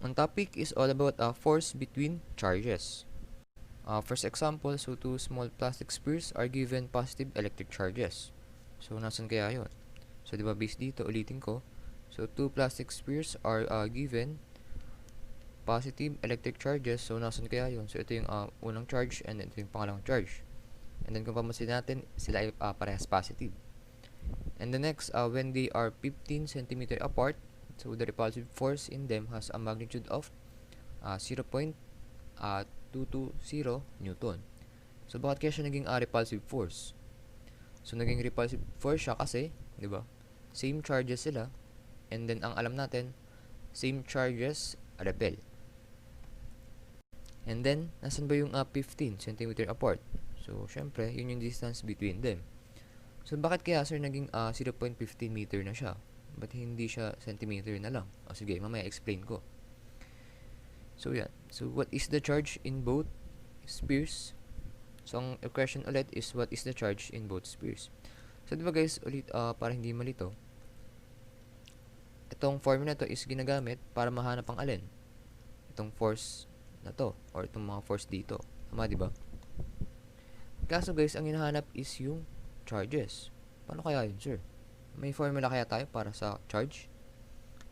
Ang topic is all about a force between charges. First example, so two small plastic spheres are given positive electric charges. So, nasan kaya yun? So, di ba based dito, ulitin ko. So, two plastic spheres are given positive electric charges. So, nasan kaya yun? So, ito yung unang charge and ito yung pangalawang charge. And then, kung pamansin natin, sila ay parehas positive. And the next, when they are 15 cm apart, so the repulsive force in them has a magnitude of 0.220 Newton. So, bakit kaya siya naging repulsive force? So, naging repulsive force siya kasi, di ba? Same charges sila. And then, ang alam natin, same charges repel. And then, nasan ba yung 15 cm apart? So, syempre, yun yung distance between them. So, bakit kaya sir naging 0.15 meter na siya? Ba't hindi siya centimeter na lang? O sige, mamaya explain ko. So, yan. So, what is the charge in both spheres? So, ang question ulit is what is the charge in both spheres? So, diba guys, ulit, para hindi malito, itong formula na to is ginagamit para mahanap ang alin? Itong force na to, or itong mga force dito. Tama, diba? Kaso guys, ang hinahanap is yung charges. Paano kaya yun, sir? May formula kaya tayo para sa charge?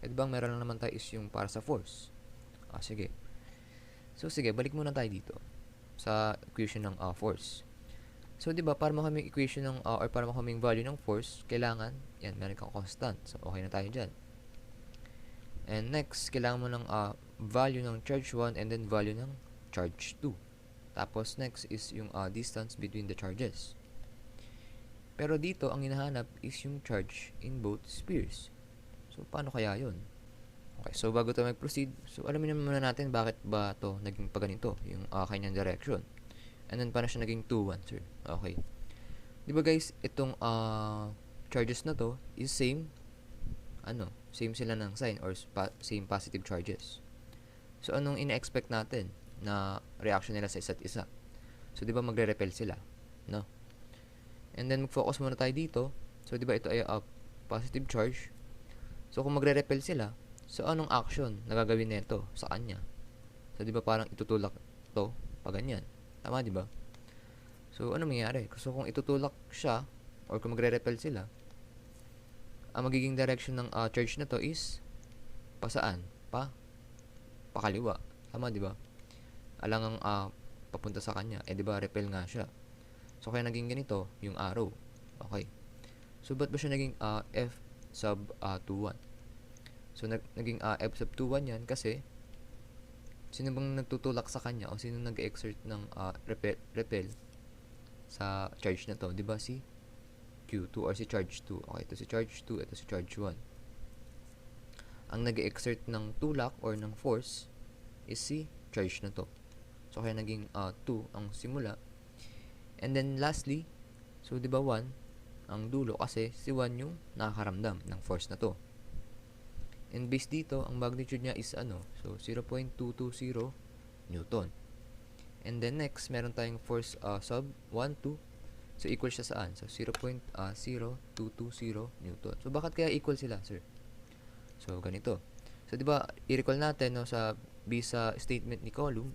Eh, diba, meron lang naman tayo is yung para sa force. Sige. So, sige, balik muna tayo dito sa equation ng force. So, diba, para makaming equation ng, or para makaming value ng force, kailangan, yan, meron kang constant. So, okay na tayo dyan. And next, kailangan mo ng value ng charge 1 and then value ng charge 2. Tapos, next is yung distance between the charges. Pero dito, ang hinahanap is yung charge in both spheres. So, paano kaya yun? Okay, so bago tayo mag-proceed, so alamin naman muna natin bakit ba to naging paganito, yung kanyang direction. And then, paano siya naging 2-1, sir? Okay. Di ba guys, itong charges na to is same, same sila ng sign or same positive charges. So, anong ina-expect natin na reaction nila sa isa't isa? So, di ba magre-repel sila, no? And then, mag-focus muna tayo dito. So, di ba ito ay positive charge? So, kung magre-repel sila, so anong action na gagawin nito sa kanya? So, di ba parang itutulak to pa ganyan? Tama, di ba? So, ano mangyayari? So, kung itutulak siya, or kung magre-repel sila, ang magiging direction ng charge na to is pasaan? Pakaliwa. Tama, di ba? Alangang papunta sa kanya. Eh, di ba, repel nga siya. So, kaya naging ganito, yung arrow. Okay. So, ba't ba siya naging F sub 2-1? So, naging F sub 2-1 yan kasi sino bang nagtutulak sa kanya o sino nag-exert ng repel sa charge na to? Diba si Q2 or si charge 2? Okay, ito si charge 2, ito si charge 1. Ang nag-exert ng tulak or ng force is si charge na to. So, kaya naging 2 ang simula. And then, lastly, so, diba 1, ang dulo kasi si 1 yung nakakaramdam ng force na to. And based dito, ang magnitude niya is so, 0.220 Newton. And then next, meron tayong force sub 1, 2. So, equal siya saan? So, 0.0220 Newton. So, bakit kaya equal sila, sir? So, ganito. So, diba, i-recall natin sa bisa statement ni Coulomb.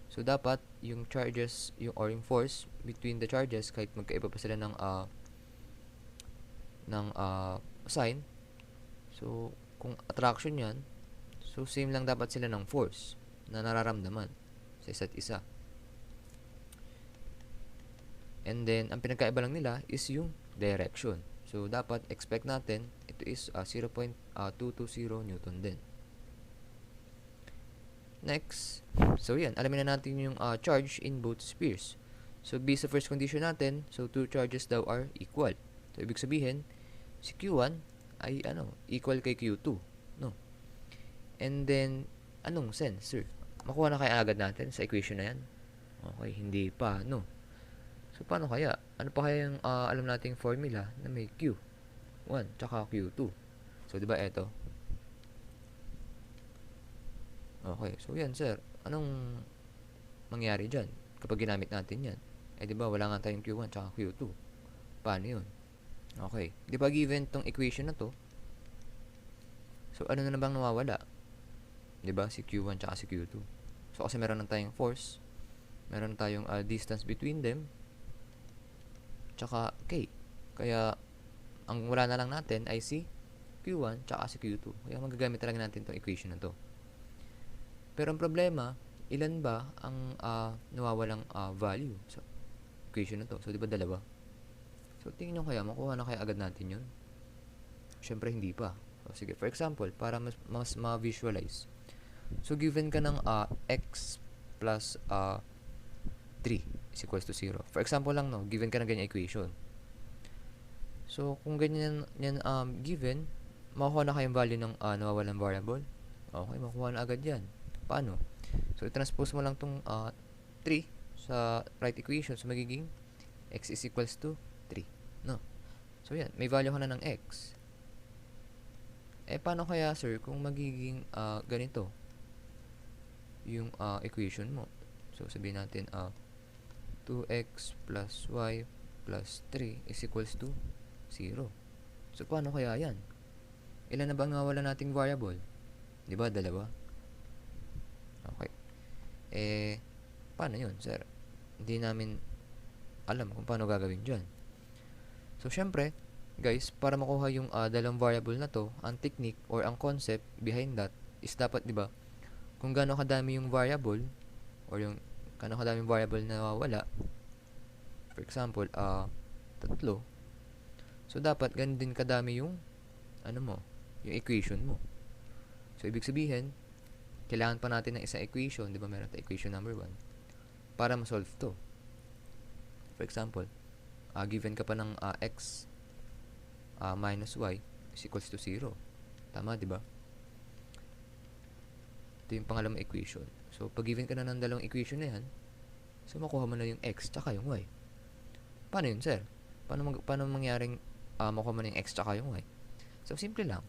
So, dapat yung charges, or yung force between the charges, kahit magkaiba pa sila ng sign. So, kung attraction yan, so same lang dapat sila ng force na nararamdaman sa isa't isa. And then, ang pinagkaiba lang nila is yung direction. So, dapat expect natin, ito is 0.220 Newton din. Next, so yan, alamin na natin yung charge in both spheres. So, based sa first condition natin, so two charges daw are equal. So, ibig sabihin, si Q1 ay equal kay Q2, no? And then, anong sense, sir? Makuha na kaya agad natin sa equation na yan? Okay, hindi pa, no? So, paano kaya? Ano pa kaya yung alam nating formula na may Q1 tsaka Q2? So, di ba ito? Okay, so yan, sir. Anong mangyari dyan kapag ginamit natin yan? Eh, di ba, wala nga tayong Q1 tsaka Q2. Paano yun? Okay. Di ba given tong equation na to? So, ano na bang nawawala? 'di ba? Si Q1 tsaka si Q2. So kasi meron na tayong force, meron tayong distance between them, tsaka K. Kaya ang wala na lang natin ay si Q1 tsaka si Q2. Kaya magagamit talaga natin itong equation na to. Pero ang problema, ilan ba ang nawawalang value sa equation na to? So, di ba dalawa? So, tingin nyo kaya, makuha na kaya agad natin yun? Siyempre, hindi pa. So, sige, for example, para mas ma-visualize. So, given ka ng x plus 3 is equals to 0. For example lang, no, given ka ng ganyan equation. So, kung ganyan yan given, makuha na kayong value ng nawawalang variable. Okay, makuha na agad yan. Paano? So, i-transpose mo lang tong 3 sa right equation. So, magiging x is equals to 3. No? So, yan. May value ka na ng x. Paano kaya, sir, kung magiging ganito yung equation mo? So, sabihin natin 2x plus y plus 3 is equals to 0. So, paano kaya yan? Ilan na ba ang nawala nating variable? Di ba, dalawa? Okay. Paano yun, sir? Hindi namin alam kung paano gagawin dyan. So, syempre, guys, para makuha yung dalawang variable na to, ang technique or ang concept behind that is dapat, di ba, kung gaano kadami yung variable or yung gaano kadaming variable na nawawala, for example, 3. So, dapat ganun din kadami yung yung equation mo. So, ibig sabihin, kailangan pa natin ng isang equation, di ba? Meron tayong equation number 1 para ma-solve to. For example, given ka pa ng x minus y is equals to 0. Tama, di ba? Ito yung pangalawang equation. So, pag given ka na ng dalawang equation na yan, so makuha mo na yung x tsaka yung y. Paano yun, sir? Paano mangyaring makuha mo na yung x tsaka yung y? So, simple lang.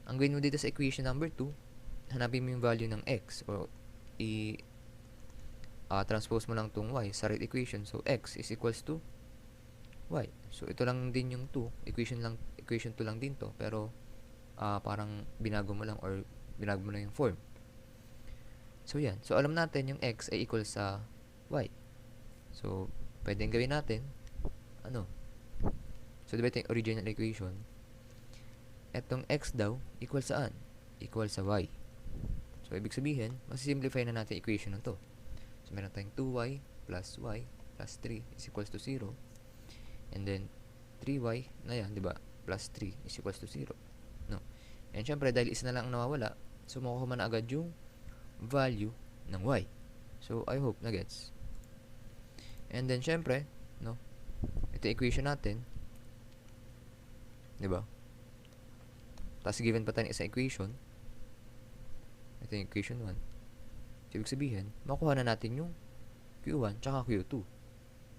Ang gawin mo dito sa equation number 2, hanapin mo yung value ng x o transpose mo lang tong y sa right equation. So, x is equals to y. So, ito lang din yung 2. Equation 2 lang din to. Pero, parang binago mo lang or binago mo lang yung form. So, yan. So, alam natin yung x ay equal sa y. So, pwedeng gawin natin, So, diba ito yung original equation? Etong x daw, equal saan? Equal sa y. So, ibig sabihin, masisimplify na natin equation na to. So, meron tayong 2y plus y plus 3 is equals to 0. And then, 3y na yan, di ba? Plus 3 is equals to 0. No? And syempre, dahil isa na lang ang nawawala, so makuha man na agad yung value ng y. So, I hope na gets. And then, syempre, no? Ito equation natin. Di ba? Tapos, given pa tayo isang equation. Ito yung equation 1. So, ibig sabihin, makuha na natin yung Q1 tsaka Q2.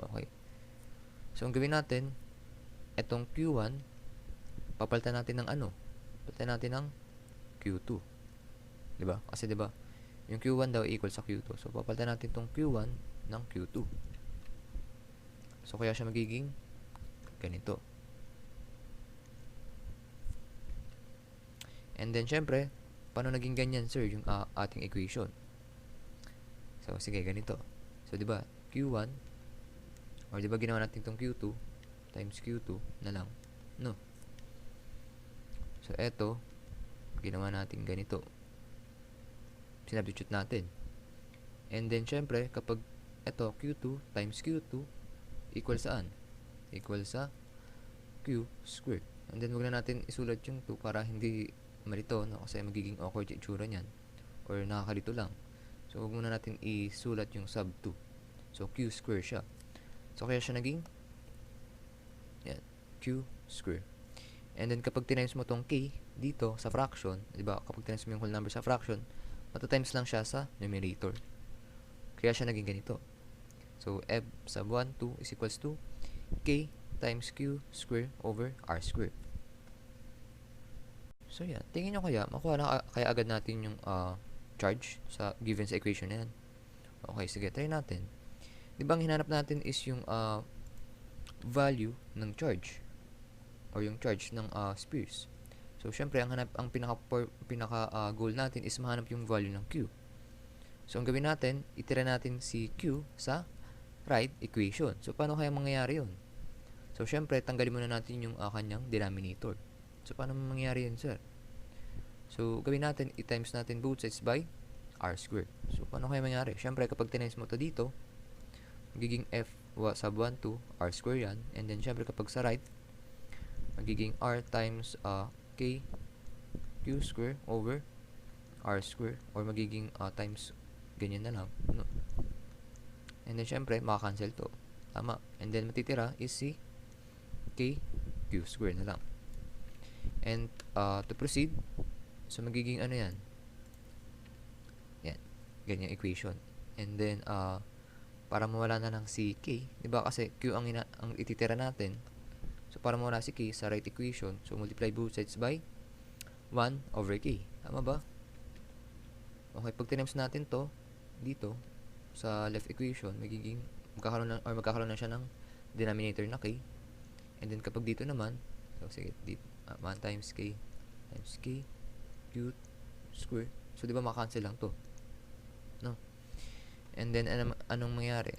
Okay. So, ang gawin natin, itong Q1, papalitan natin ng Papalitan natin ng Q2. Diba? Kasi diba, yung Q1 daw equal sa Q2. So, papalitan natin itong Q1 ng Q2. So, kaya siya magiging ganito. And then, syempre, paano naging ganyan, sir, yung ating equation? So, sige, ganito. So, diba, Q1, or diba ginawa natin itong Q2 times Q2 na lang, no? So, eto, ginawa natin ganito. Sinubstitute natin. And then, syempre, kapag eto, Q2 times Q2 equal saan? Equal sa Q squared. And then, wag na natin isulat yung 2 para hindi malito, no? Kasi magiging awkward yung itsura niyan. Or nakakalito lang. So, huwag muna natin isulat yung sub 2. So, Q square siya. So, kaya siya naging yan, Q square. And then, kapag tinimes mo tong K dito sa fraction, di ba? Kapag tinimes mo yung whole number sa fraction, matatimes lang siya sa numerator. Kaya siya naging ganito. So, F sub 1, 2 is equals to K times Q square over R square. So, yan. Tingin nyo kaya, makuha na kaya agad natin yung charge sa given sa equation na yan. Okay, sige, try natin. Di ba ang hinanap natin is yung value ng charge or yung charge ng spheres. So, syempre, ang pinaka goal natin is mahanap yung value ng Q. So, ang gawin natin, itira natin si Q sa right equation. So, paano kaya mangyayari yun? So, syempre, tanggalin muna natin yung kanyang denominator. So, paano mangyayari yun, sir? So, gawin natin, i-times natin both sides by r squared. So, paano kaya mangyayari? Syempre, kapag tinimes mo to dito, magiging f sub 1 to r squared yan. And then, syempre, kapag sa right, magiging r times k q square over r square, or magiging times ganyan na lang, no? And then syempre makakancel to, tama, and then matitira is si k q square na lang. And to proceed, so magiging ano yan, ganyang equation. And then para mawala na lang si k, diba, kasi q ang ititira natin. So, para mawala si k sa right equation, so multiply both sides by 1 over k. Tama ba? Okay, pag tinimes natin to dito sa left equation, magkakaroon na siya ng denominator na k. And then kapag dito naman, so sige, dito 1 times k q square. So, di ba maka-cancel lang to, no? And then anong mangyari?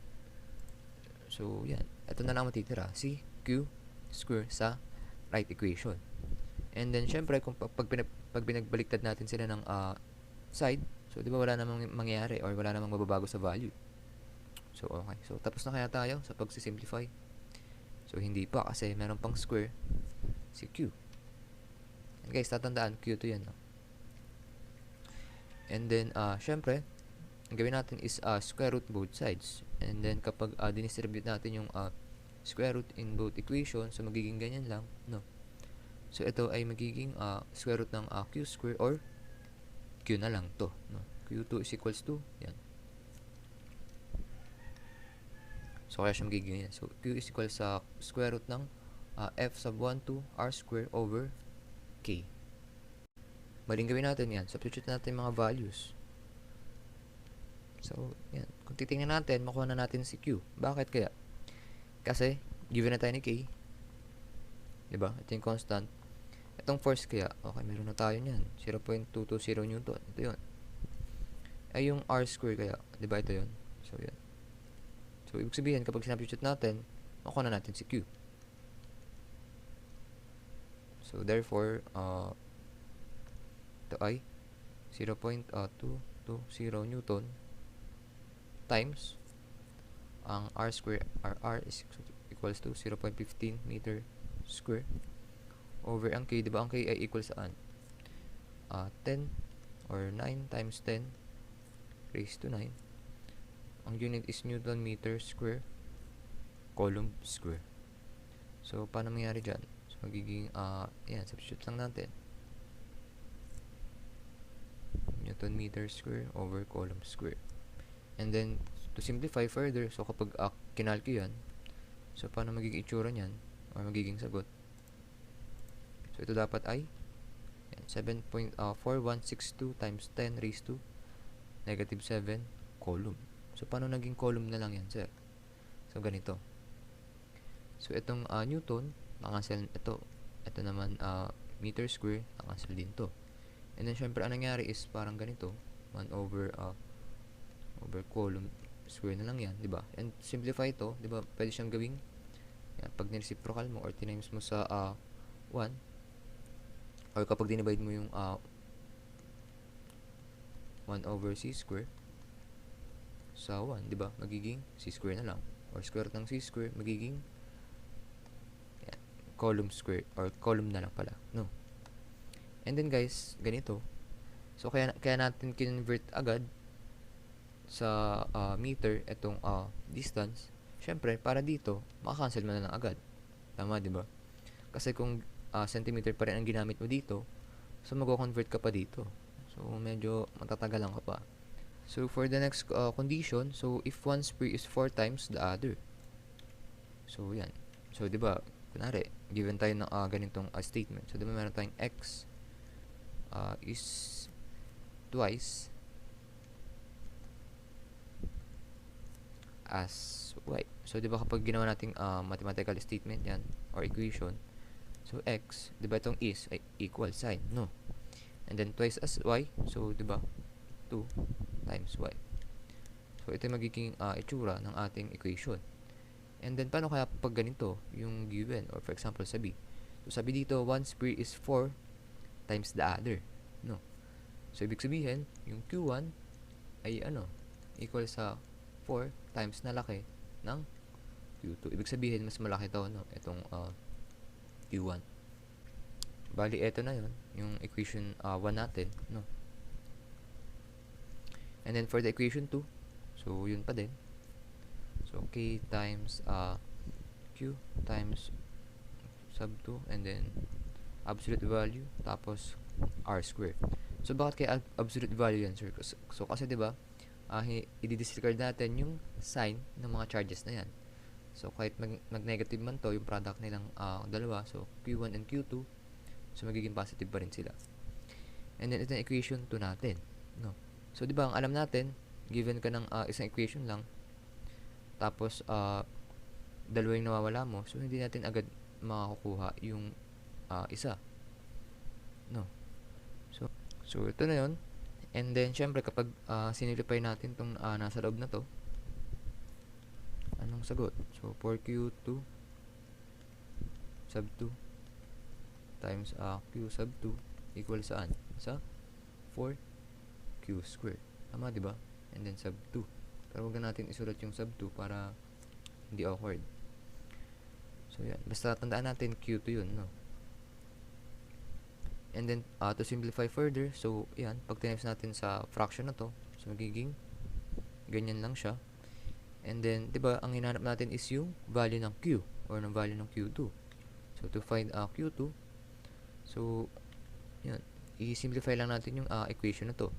So, yan. Ito na lang matitira, si q square sa right equation. And then syempre kung pag binagbaliktad natin sila ng side, so di ba wala namang mangyayari or wala namang mababago sa value. So okay, so tapos na kaya tayo sa pagsisimplify? So hindi pa, kasi meron pang square si q. And guys, tatandaan, q to yan, no? And then syempre ang gawin natin is square root both sides. And then kapag dinistribute natin yung square root in both equations, so magiging ganyan lang, no? So ito ay magiging square root ng q square, or q na lang to, no? q2 is equals to yan. So kaya siya magiging yan. So q is equals sa square root ng f sub 1 to r square over k. Maling gawin natin yan, substitute natin mga values. So yan, kung titingnan natin, makuha na natin si q. Bakit kaya? Kasi given na tayo ni k, diba? Ito yung constant. Itong force kaya, okay, meron na tayo niyan, 0.220 Newton. Ito yun. Ay yung r square kaya, diba, ito yun. So yan. So ibig sabihin, kapag sinubstitute natin, makuha na natin si q. So therefore ito ay 0.220 Newton times ang r square, r is equals to 0.15 meter square over ang k, diba ang k ay equal saan? 10 or 9 times 10 raised to 9. Ang unit is Newton meter square coulomb square. So paano mangyari dyan? So magiging yan, substitute lang natin, Newton meter square over coulomb square. And then to simplify further, so kapag kinalky yan, so paano magiging itsura nyan or magiging sagot? So ito dapat ay 7.4162 times 10 raised to negative 7 coulomb. So paano naging coulomb na lang yan, sir? So ganito. So itong Newton, nakancel ito. Ito naman meter square, nakancel din to. And then syempre ang nangyari is parang ganito, 1 over coulomb square na lang yan, di ba? And simplify ito, di ba? Pwede siyang gawing yan, pag nireciprocal mo or tinimes mo sa 1, or kapag dinivide mo yung 1 over c square sa 1, di ba? Magiging c square na lang, or square root ng c square magiging yan, coulomb square, or coulomb na lang pala, no? And then guys, ganito. So kaya natin convert agad sa meter itong distance. Syempre para dito maka-cancel mo na lang agad, tama, di ba? Kasi kung centimeter pa rin ang ginamit mo dito, so mag-convert ka pa dito, so medyo matatagalan ka pa. So for the next condition, so if one square is 4 times the other, so yan. So di ba, kunwari given tayo ng ganitong statement, so di ba meron tayong x is twice as y. So, di ba kapag ginawa nating mathematical statement yan, or equation, So, x, di ba itong is ay equal sign, no? And then, twice as y. So, di ba 2 times y. So, ito yung magiging itsura ng ating equation. And then, paano kaya pag ganito yung given? Or for example, sabi. So, sabi dito, one square is 4 times the other. No? So, ibig sabihin, yung Q1 ay equal sa 4 times na laki ng Q2. Ibig sabihin, mas malaki to, no? Itong Q1. Bali, eto na yun. Yung equation 1 natin, no? And then, for the equation 2, so, yun pa din. So, K times Q times sub 2 and then absolute value tapos R square. So, bakit kaya absolute value yan, sir? So, kasi diba, i-disregard natin yung sign ng mga charges na yan. So, kahit mag-negative man to, yung product nilang dalawa, so Q1 and Q2, so magiging positive pa rin sila. And then, ito yung equation 2 natin. No? So, diba, ang alam natin, given ka ng isang equation lang, tapos, dalawa yung nawawala mo, so hindi natin agad makakuha yung isa. No? So ito na yun. And then, syempre, kapag sinilipay natin itong nasa loob na to, anong sagot? So, 4Q2 sub 2 times Q sub 2 equal saan? Sa 4Q squared. Tama, diba? And then, sub 2. Pero huwag na natin isulat yung sub 2 para hindi awkward. So, yan. Basta tandaan natin Q2 yun, no? And then, to simplify further, so, yan. Pag times natin sa fraction na to, so, magiging ganyan lang siya. And then, diba, ang hinahanap natin is yung value ng Q or ng value ng Q2. So, to find Q2, so, yan. I-simplify lang natin yung equation na to.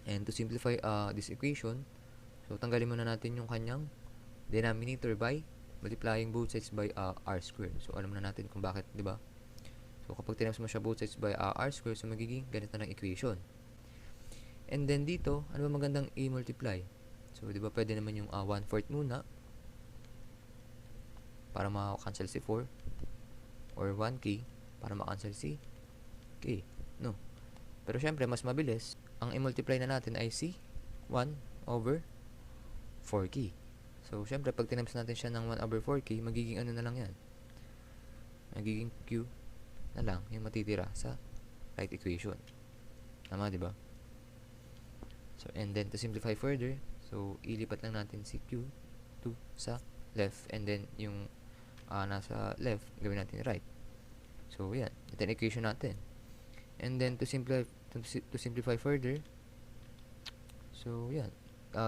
And to simplify this equation, so tanggalin muna natin yung kanyang denominator by multiplying both sides by r squared. So alam na natin kung bakit, di ba? So kapag tinams mo siya both sides by r squared, so magiging ganito ng equation. And then dito, ano ba magandang i-multiply? So di ba pwede naman yung 1/4 muna para ma-cancel si 4 or 1k para ma-cancel si k, no? Pero syempre mas mabilis ang i-multiply na natin ay si 1 over 4k. So, syempre, pag tinams natin siya ng 1 over 4k, magiging ano na lang yan? Magiging q na lang yung matitira sa right equation. Tama, di ba? So, and then, to simplify further, so, ilipat lang natin si q2 sa left, and then, yung nasa left, gawin natin right. So, yan. Ito yung equation natin. And then, to simplify further, so, yan.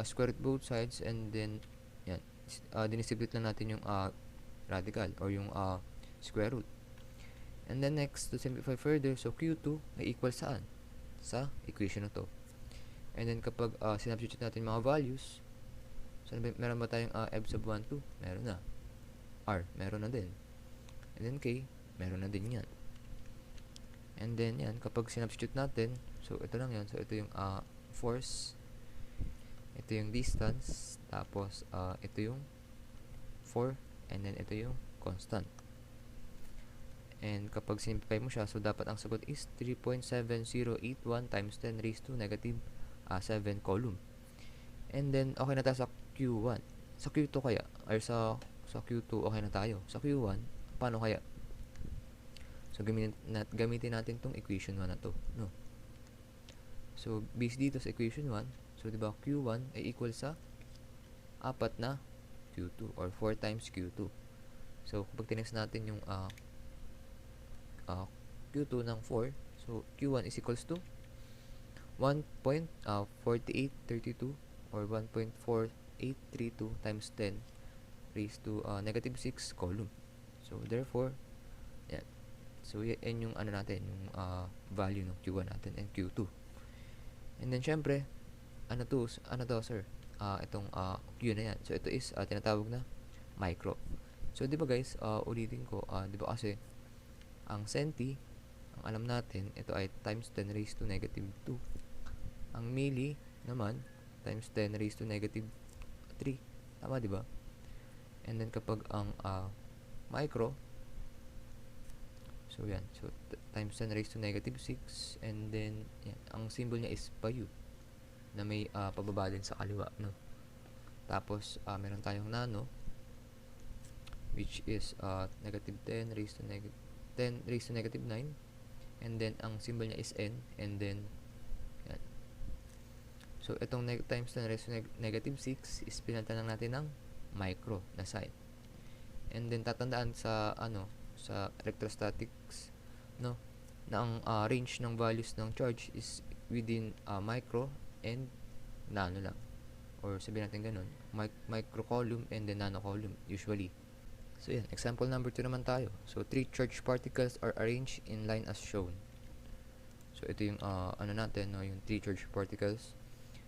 Square root both sides, and then, yan. Dinisibute lang natin yung radical, or yung square root. And then, next, to simplify further, so, Q2 ay equal saan? Sa equation na to. And then, kapag sinubstitute natin mga values, so, meron ba tayong f sub 1, 2? Meron na. R, meron na din. And then, K, meron na din yan. And then, yan, kapag sinubstitute natin, so, ito lang yan. So, ito yung force, ito yung distance, tapos, ito yung 4, and then, ito yung constant. And, kapag simplify mo siya, so, dapat ang sagot is 3.7081 times 10 raised to negative 7 column. And then, okay na tayo sa Q1. Sa Q2 kaya, or sa Q2, okay na tayo. Sa Q1, paano kaya? So, gamitin natin tong equation 1 na to, no? So, based dito sa equation 1, so, diba, Q1 ay equal sa 4 na Q2 or 4 times Q2. So, kapag tinext natin yung Q2 ng 4, so, Q1 is equals to 1.4832 or 1.4832 times 10 raised to negative 6 column. So, therefore, yan. So, yan yung ano natin, yung value ng Q1 natin and Q2. And then, syempre, ano to sir? Itong Q na yan. So, ito is tinatawag na micro. So, di ba guys, ulitin ko, di ba kasi, ang centi, ang alam natin, ito ay times 10 raised to negative 2. Ang milli naman, times 10 raised to negative 3. Tama, di ba? And then kapag ang micro, so yan, so times 10 raised to negative 6, and then yan, ang symbol niya is pa-u na may pababa din sa kaliwa, no? Tapos meron tayong nano, which is negative 10 raised to 10 raised to negative 9, and then ang symbol niya is n, and then yan. So itong times 10 raised to negative 6 is pinalitan lang natin ng micro na sign. And then tatandaan sa sa electrostatics, no, na ang range ng values ng charge is within micro and nano lang, or sabihin natin ganun, micro coulomb and then nano coulomb usually. So yan, example number 2 naman tayo. So 3 charged particles are arranged in line as shown. So ito yung natin, no, yung 3 charged particles.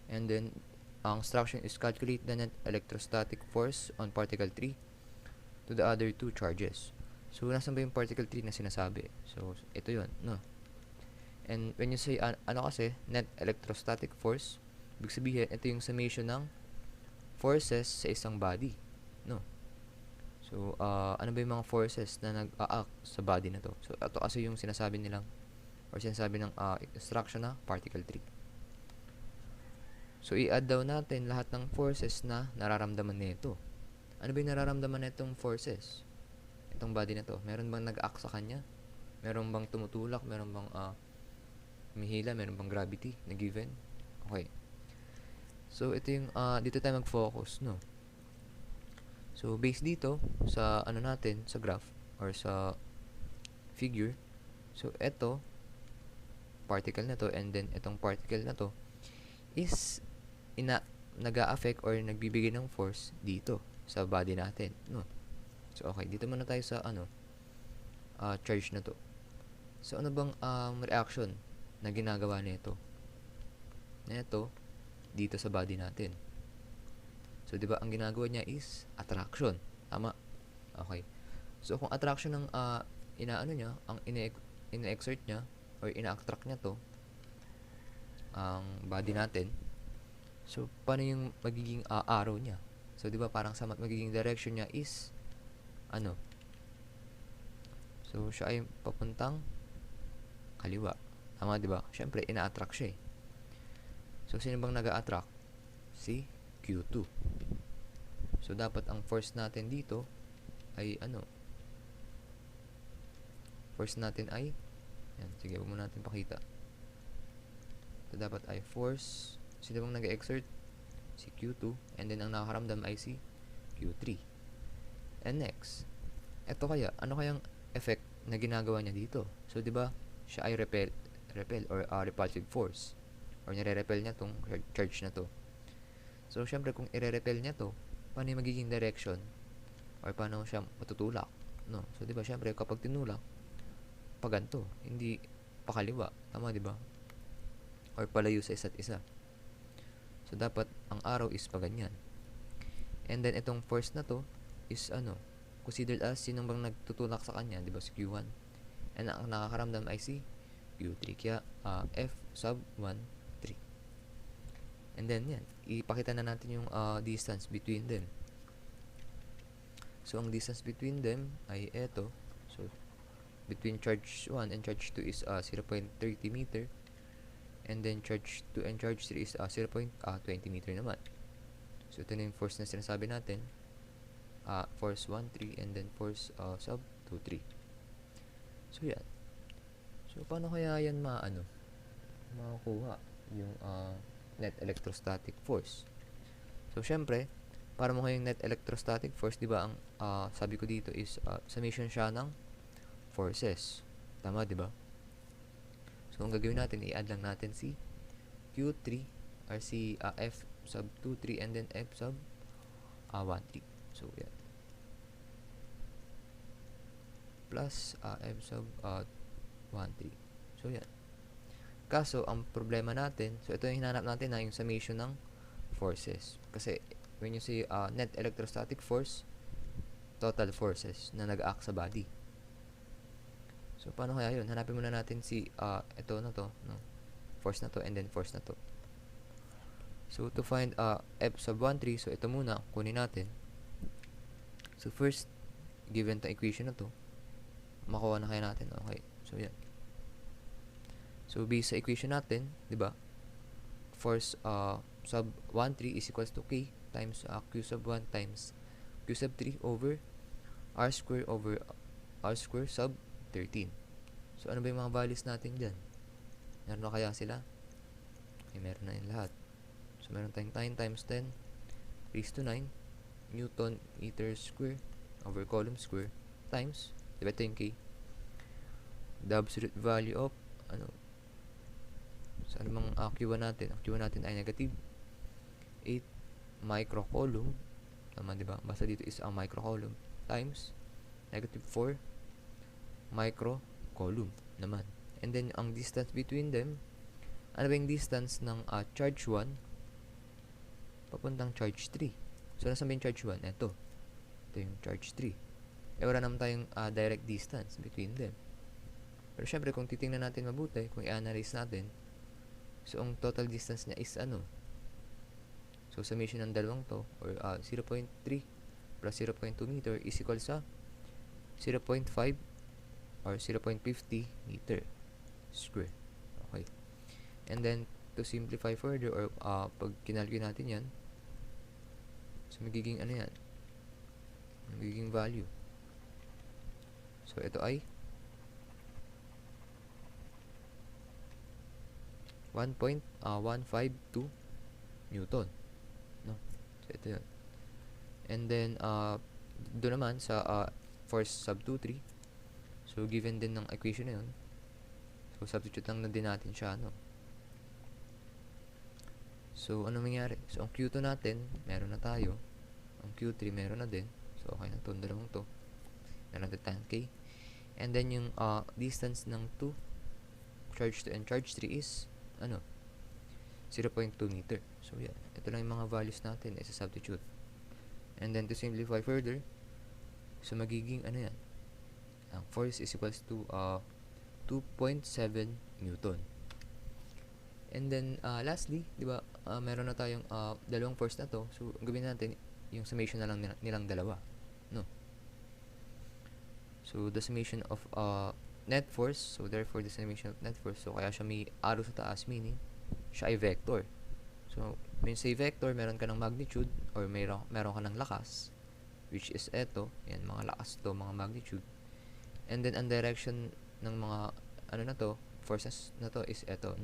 And then ang instruction is calculate the net electrostatic force on particle 3 to the other 2 charges. So nasan ba yung particle 3 na sinasabi? So ito yun, no? And when you say kasi net electrostatic force, ibig sabihin ito yung summation ng forces sa isang body, no? So ano ba yung mga forces na nag-a-act sa body na to? So ito kasi yung sinasabi nilang, or sinasabi ng instruction na particle 3. So i-add daw natin lahat ng forces na nararamdaman nito. Ano ba yung nararamdaman nitong forces? Itong body na to, meron bang nag-act sa kanya? Meron bang tumutulak? Meron bang humihila? Meron bang gravity na given? Okay. So ito yung dito tayo mag-focus, no? So based dito sa natin, sa graph or sa figure. So ito particle na to, and then itong particle na to is nag-a-affect or nagbibigay ng force dito sa body natin, no? So okay, dito muna tayo sa charge na to. So ano bang reaction na ginagawa nito dito sa body natin? So 'di ba ang ginagawa niya is attraction, tama? Okay. So kung attraction ng niya, ang ina-exert niya or ina-attract niya to ang body natin. So paano yung magiging arrow niya? So 'di ba parang sa magiging direction niya is so siya ay papuntang kaliwa. Tama, 'di ba? Syempre ina-attract siya. So sino bang nag-a-attract? Si Q2. So dapat ang force natin dito ay force natin ay yan, sige, huwag mo natin pakita. So dapat ay force, sino bang nag-exert? Si Q2, and then ang nakakaramdam ay si Q3. And next, eto kaya, ano kayang effect na ginagawa niya dito? So, di ba, siya ay repel or repulsive force, or nire-repel niya tong charge na to. So, syempre, kung ire-repel niya to, paano yung magiging direction? Or paano siya matutulak? No? So, di ba, syempre, kapag tinulak, paganto, hindi pakaliwa. Tama, di ba? Or palayo sa isa't isa. So, dapat ang arrow is paganyan. And then, itong force na to is considered as sinong bang nagtutulak sa kanya, di ba, si Q1. And ang nakakaramdam ay si Q3. Kaya, F sub 1, 3. And then, yan. Ipakita na natin yung distance between them. So, ang distance between them ay eto. So, between charge 1 and charge 2 is 0.30 meter. And then charge 2 and charge 3 is 0.20 meter naman. So ito na yung force na sinasabi natin. Force 1, 3, and then force sub 2, 3. So yan. So paano kaya yan makakuha yung net electrostatic force? So syempre, para mo yung net electrostatic force, di ba ang sabi ko dito is summation siya ng forces. Tama, di ba? So, ang gagawin natin, i-add lang natin si Q3 or si F sub 2, 3, and then F sub 1, 3. So, yan. Plus F sub 1, 3. So, yan. Kaso, ang problema natin, so ito yung hinanap natin na yung summation ng forces. Kasi, when you say net electrostatic force, total forces na nag-act sa body. So, paano kaya yun? Hanapin muna natin si, ito na to, no? Force na to, and then force na to. So, to find F sub 1, 3, so ito muna, kunin natin. So, first, given the equation na to, makuha na kaya natin. Okay. So, yan. So, based sa equation natin, di ba? Force sub 1, 3 is equals to K times Q sub 1 times Q sub 3 over R square sub 13. So, ano ba yung mga values natin dyan? Meron na kaya sila? Okay, meron na yung lahat. So, meron tayong 9 times 10 raised to 9 Newton meter square over column square times, diba ito yung K? The absolute value of, so ano mang Q1 natin? Ang Q1 natin ay negative 8 microcoulomb. Tama, diba? Basta dito is ang microcoulomb times negative 4 microcoulomb naman. And then, ang distance between them, ano ba yung distance ng charge 1 papuntang charge 3? So, nasa yung charge 1? Ito yung charge 3. Wala naman tayong direct distance between them. Pero syempre, kung titingnan natin mabuti, kung i-analyze natin, so, ang total distance niya is So, summation ng dalawang to, or 0.3 plus 0.2 meter is equal sa 0.5 or 0.50 meter square. Okay. And then, to simplify further, or pag kinalculate natin yan, so, magiging yan? Magiging value. So, ito ay 1.152 Newton. No? So, ito yun. And then, doon naman sa force sub 2, 3. So, given din ng equation na yun. So, substitute lang na din natin siya, So, ano mangyari? So, ang Q2 natin, meron na tayo. Ang Q3, meron na din. So, okay na ito. Dalawang to. Meron na 10K. And then, yung distance ng 2, charge 2 and charge 3 is, 0.2 meter. So, yan. Ito lang yung mga values natin. Isa-substitute. And then, to simplify further, so, magiging, yan? Ang force is equals to 2.7 Newton. And then, lastly, di ba, meron na tayong dalawang force na to. So, ang gawin natin, yung summation na lang nilang dalawa. No? So, the summation of net force. So, therefore, the summation of net force. So, kaya siya may arrow sa taas, meaning, siya ay vector. So, when say vector, meron ka ng magnitude, or meron ka ng lakas, which is eto. Yan, mga lakas to, mga magnitude. And then, ang direction ng mga, forces na to is eto,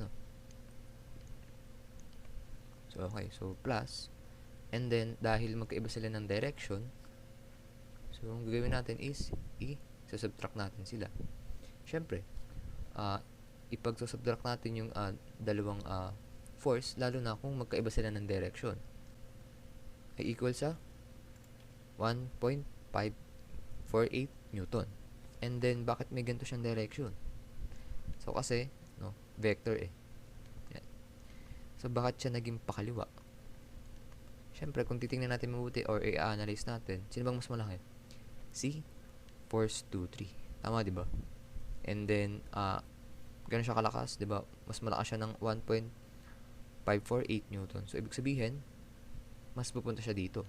So, okay. So, plus. And then, dahil magkaiba sila ng direction, so, ang gagawin natin is, i-subtract natin sila. Siyempre, ipag-subtract natin yung dalawang force, lalo na kung magkaiba sila ng direction, ay equal sa 1.548 Newton. And then, bakit may ganito siyang direction? So, kasi, vector Yan. So, bakit siya naging pakaliwa? Siyempre, kung titingnan natin mabuti or i-analyze natin, sino bang mas malaki? Si force 2, 3. Tama, di ba? And then, ganun siya kalakas, di ba? Mas malakas siya ng 1.548 Newton. So, ibig sabihin, mas pupunta siya dito.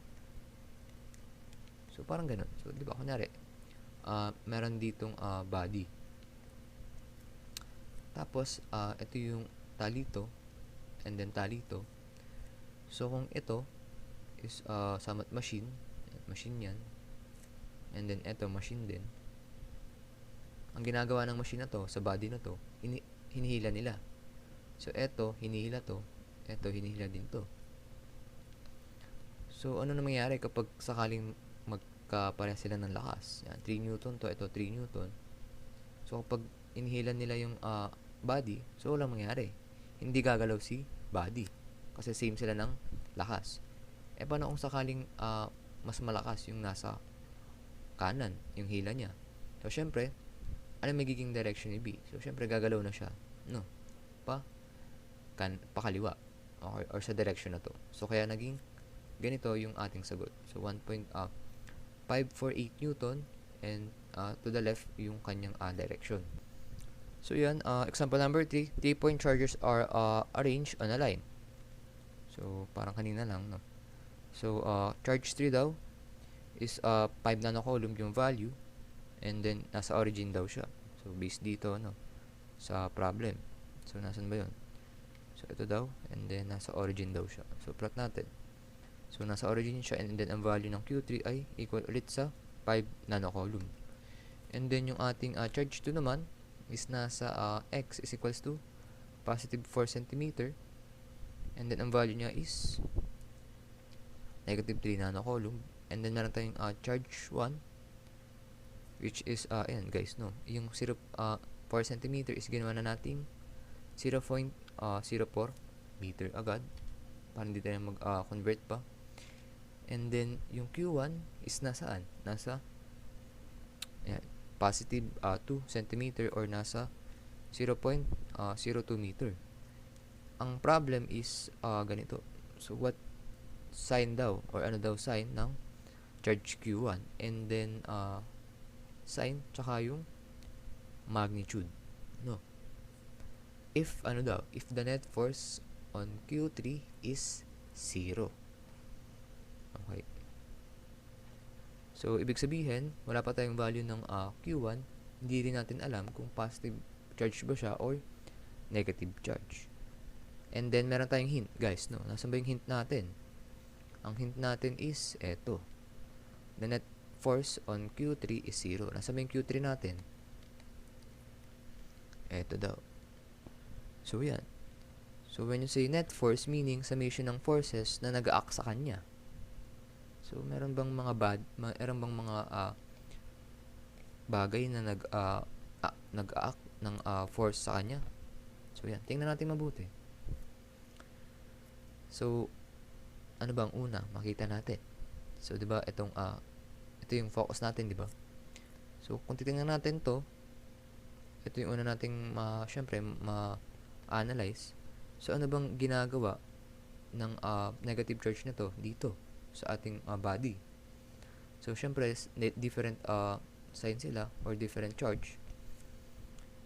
So, parang ganun. So, di ba, kunyari, meron ditong body. Tapos, ito yung talito, and then talito. So, kung ito is samat machine yan, and then ito machine din, ang ginagawa ng machine na to, sa body na to, hinihila nila. So, ito, hinihila to, ito, hinihila din to. So, ano na mangyayari kapag sakaling magkapareha sila ng lakas? Yan, 3 Newton to, ito 3 Newton. So, kapag inhilan nila yung body, so walang mangyari. Hindi gagalaw si body. Kasi same sila ng lakas. E paano kung sakaling mas malakas yung nasa kanan, yung hila niya? So, syempre, ano magiging direction ni B? So, syempre, gagalaw na siya. Pakaliwa. Okay, or sa direction na to. So, kaya naging ganito yung ating sagot. So, 1.548 Newton and to the left yung kanyang direction. So, yan. Example number 3. 3-point chargers are arranged on a line. So, parang kanina lang, So, charge 3 daw is 5 nanocoulomb yung value, and then nasa origin daw siya. So based dito sa problem. So nasan ba 'yon? So ito daw, and then nasa origin daw siya. So plot natin. So nasa origin siya, and then ang value ng Q3 ay equal ulit sa 5 nanocoulomb. And then yung ating charge 2 naman is nasa x is equals to positive 4 cm, and then ang value niya is negative 3 nanocoulomb. And then meron tayong charge 1, which is ayan guys, yung 4 cm is ginawa na nating 0.04 meter agad para hindi tayo mag-convert pa. And then yung Q1 is nasaan? Nasa ayan, positive 2 cm or nasa 0.02 meter. Ang problem is ganito. So what sign daw, or ano daw sign ng charge Q1, and then sign tsaka yung magnitude, if if the net force on Q3 is 0. Okay, so ibig sabihin wala pa tayong value ng Q1, hindi rin natin alam kung positive charge ba siya or negative charge. And then meron tayong hint guys, nasaan ba yung hint natin? Ang hint natin is eto, the net force on Q3 is 0. Nasaan ba yung Q3 natin? Eto daw. So yan. So when you say net force, meaning summation ng forces na nag-act sa kanya. So meron bang mga bagay na nag-act ng force sa kanya? So yan, tingnan natin mabuti. So ano bang una makita natin? So 'di ba ito yung focus natin, 'di ba? So kung titingnan natin 'to, ito yung una nating syempre ma-analyze. So ano bang ginagawa ng negative charge na 'to dito sa ating body? So syempre different sign sila or different charge.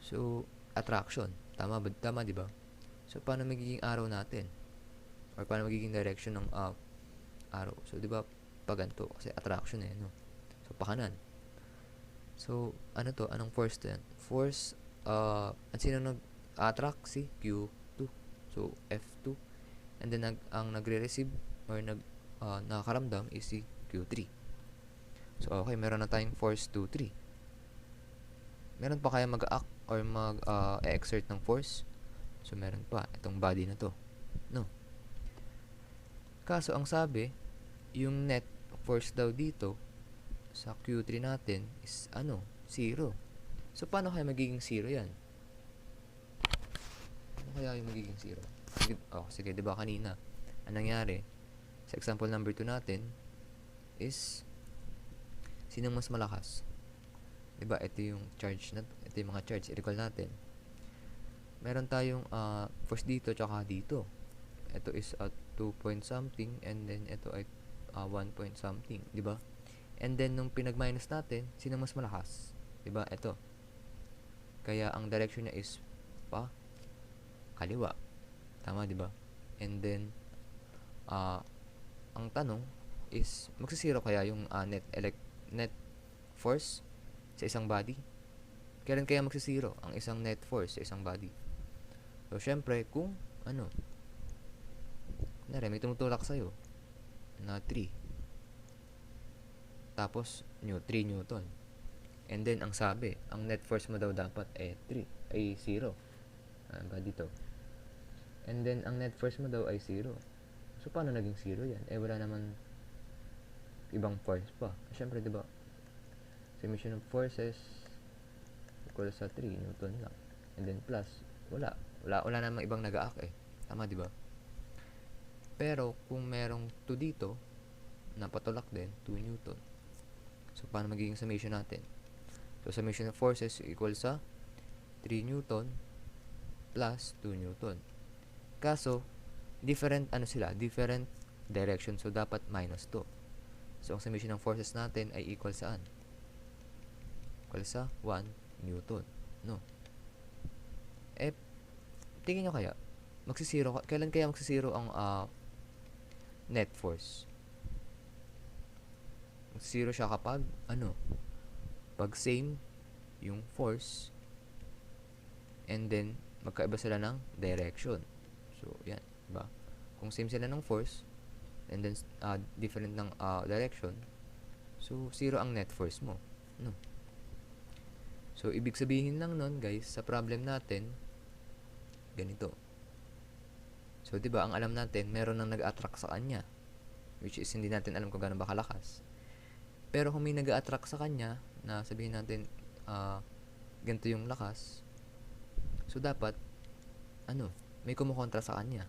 So attraction, tama 'di ba? So paano magiging arrow natin? Or paano magiging direction ng arrow? So 'di ba pag ganito kasi attraction So pakanan. So ano to? Anong force to yan? Force at sino nag-attract? Si Q2. So F2. And then ang nagre-receive or nakakaramdam is si Q3. So okay, meron na tayong force 2, 3. Meron pa kaya mag-act or mag-exert ng force? So meron pa itong body na to. Kaso ang sabi, yung net force daw dito sa Q3 natin is 0. So paano kaya magiging 0 yan? Ano kaya yung magiging 0? Sige, 'di ba kanina ang nangyari sa example number 2 natin is sinong mas malakas? 'Di ba ito yung charge ito yung mga charge, i-recall natin. Meron tayong force dito tsaka dito. Ito is at 2 point something, and then ito ay 1 point something, di ba? And then nung pinag-minus natin, sino mas malakas? Di ba? Ito. Kaya ang direction niya is pa kaliwa. Tama, di ba? And then ang tanong is magsisiro kaya yung net force sa isang body? Kailan kaya magsisiro ang isang net force sa isang body? So syempre kung may tumutulak sa'yo na 3. Tapos, 3 Newton. And then, ang sabi, ang net force mo daw dapat 0. Ba dito? And then, ang net force mo daw ay 0. So, paano naging 0 yan? Wala naman ibang force pa. Siyempre, di ba? Summation of forces equal sa 3 Newton lang. And then, plus, wala namang ibang nag-aak Tama, di ba? Pero, kung merong 2 dito, napatulak din, 2 Newton. So, paano magiging summation natin? So, summation of forces equal sa 3 Newton plus 2 Newton. Kaso, different direction. So, dapat minus 2. So, ang summation ng forces natin ay equal saan? Equal sa 1 Newton. Tingin nyo kaya, kailan kaya magsisiro ang net force? zero siya kapag, pag same yung force, and then, magkaiba sila ng direction. So, yan, diba? Kung same sila ng force, and then, different ng direction, so, zero ang net force mo, no? So, ibig sabihin lang nun, guys, sa problem natin, ganito. So, diba, ang alam natin, meron nang nag-attract sa kanya, which is, hindi natin alam kung gano'n ba kalakas. Pero kung may nag-attract sa kanya, na sabihin natin, ganito yung lakas, so, dapat, may kumukontra sa kanya,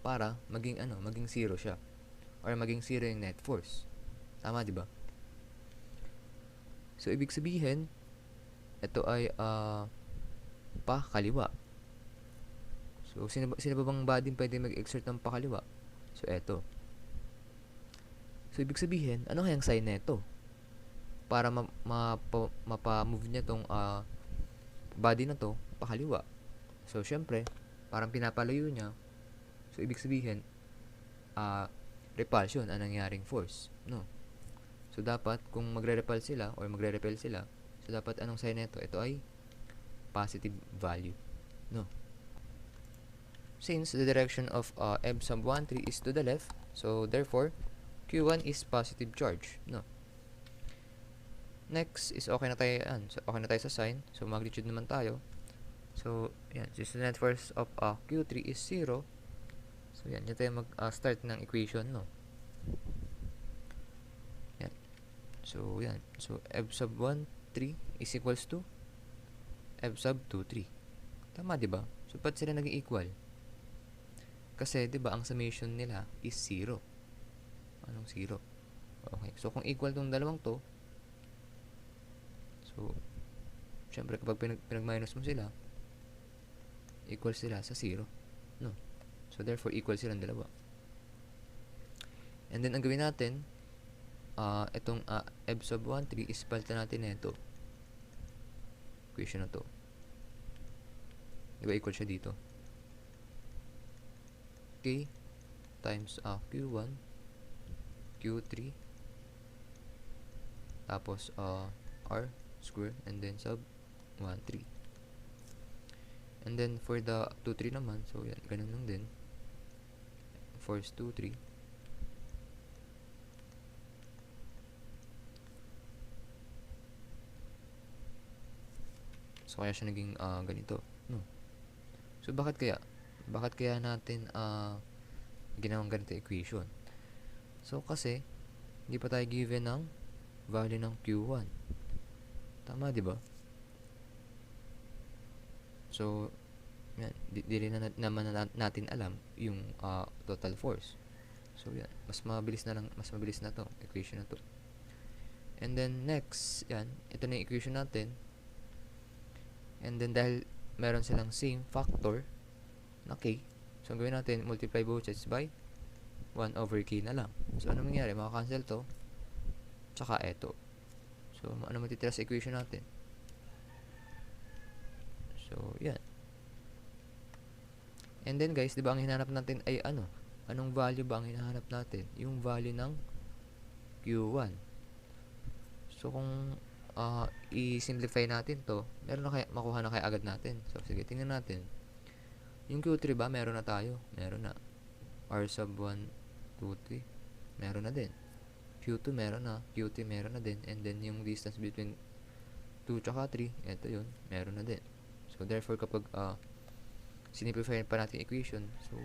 para maging zero siya, or maging zero yung net force. Tama, diba? So, ibig sabihin, ito ay pakaliwa. So, sino ba bang body pwede mag-exert ng pakaliwa? So, eto. So, ibig sabihin, ano kayang sign neto? Para mapa-move niya tong body na to pakaliwa. So, syempre, parang pinapalayo niya. So, ibig sabihin, repulsion ang nangyaring force, no? So, dapat, kung magre-repel sila, or magre-repel sila, so, dapat anong sign nito? Ito ay positive value, no? Since the direction of M sub 1, 3 is to the left, so, therefore, Q1 is positive charge, no? Next is okay na tayo, so, okay na tayo sa sign. So, magnitude naman tayo. So, yan. Since the net force of Q3 is 0, so, yan. Yan tayo mag-start ng equation, no? Yan. So, yan. So, F sub 1, 3 is equals to F sub 2, 3. Tama, diba? So, ba't sila naging equal? Kasi, diba, ang summation nila is 0. Anong 0? Okay. So, kung equal tong dalawang to, so, syempre, kapag pinag-minus mo sila, equal sila sa 0. No? So, therefore, equal silang dalawa. And then, ang gawin natin, itong F sub 1, 3 is palitan natin ito. Equation na to. Diba, equal siya dito. K times Q1, Q3, tapos R square, and then sub 1, 3. And then, for the 2, 3 naman, so, yan, ganun lang din. Force 2, 3. So, kaya siya naging ganito, no? So, bakit kaya natin ginawang ganito equation? So, kasi, hindi pa tayo given ng value ng Q1. Tama, di ba? So, yan, di rin naman natin alam yung total force. So, yan, mas mabilis na to, equation na to. And then, next, yan, ito na yung equation natin. And then, dahil meron silang same factor na K, so, ang gawin natin, multiply both sides by 1 over K na lang. So, ano mangyari? Makakancel to, tsaka eto. So, ano matitira sa equation natin? So, yan. And then, guys, di ba ang hinahanap natin ay ano? Anong value ba ang hinahanap natin? Yung value ng Q1. So, kung i-simplify natin to, meron na makuha na kaya agad natin. So, sige, tingnan natin. Yung Q3 ba? Meron na tayo. Meron na. R sub 1, 2, 3. Meron na din. Q2 meron na. Q3 meron na din. And then, yung distance between 2 tsaka 3, ito yun. Meron na din. So, therefore, kapag sinimplify pa natin equation, so,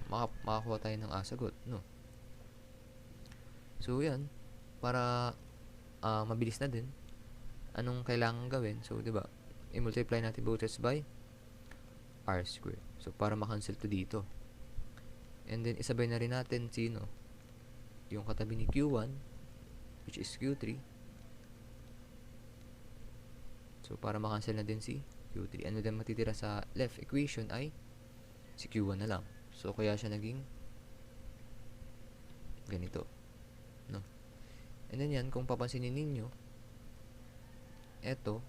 makakuha tayo ng sagot, no? So, yan. Para mabilis na din. Anong kailangan gawin? So, diba, i-multiply natin both sides by R square. So, para makancel to dito. And then, isabay na rin natin sino? Yung katabi ni Q1, which is Q3. So, para makancel na din si Q3. Ano din matitira sa left equation ay si Q1 na lang. So, kaya siya naging ganito. No? And then yan, kung papansinin ninyo, eto,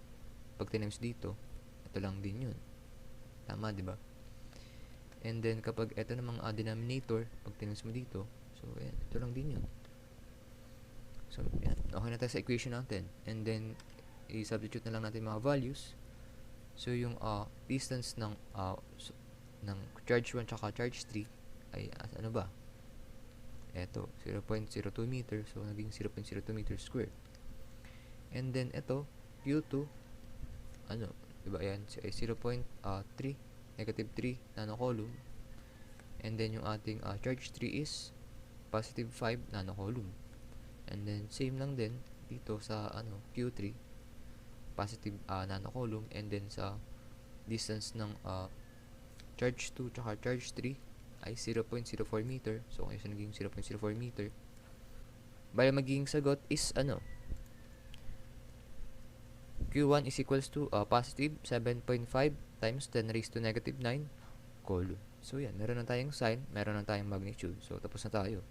pag tinimes dito, ito lang din yun. Tama, di ba? And then, kapag ito namang denominator, pag tinimes mo dito, so, yan, ito lang din yun. So, yan. Okay na tayo sa equation natin. And then, i-substitute na lang natin mga values. So, yung distance ng charge 1 tsaka charge 3 ay ano ba? Eto, 0.02 meter. So, naging 0.02 meter square. And then, ito, Q2, diba yan? 0.3, negative 3 nanocoulomb. And then, yung ating charge 3 is positive 5 nanocoulomb. And then, same lang din dito sa Q3, positive nanocoulomb. And then, sa distance ng charge 2 tsaka charge 3 ay 0.04 meter. So, kaya naging 0.04 meter. Bali, magiging sagot is Q1 is equals to positive 7.5 times 10 raised to negative 9 coulomb. So, yan. Meron na tayong sign, meron na tayong magnitude. So, tapos na tayo.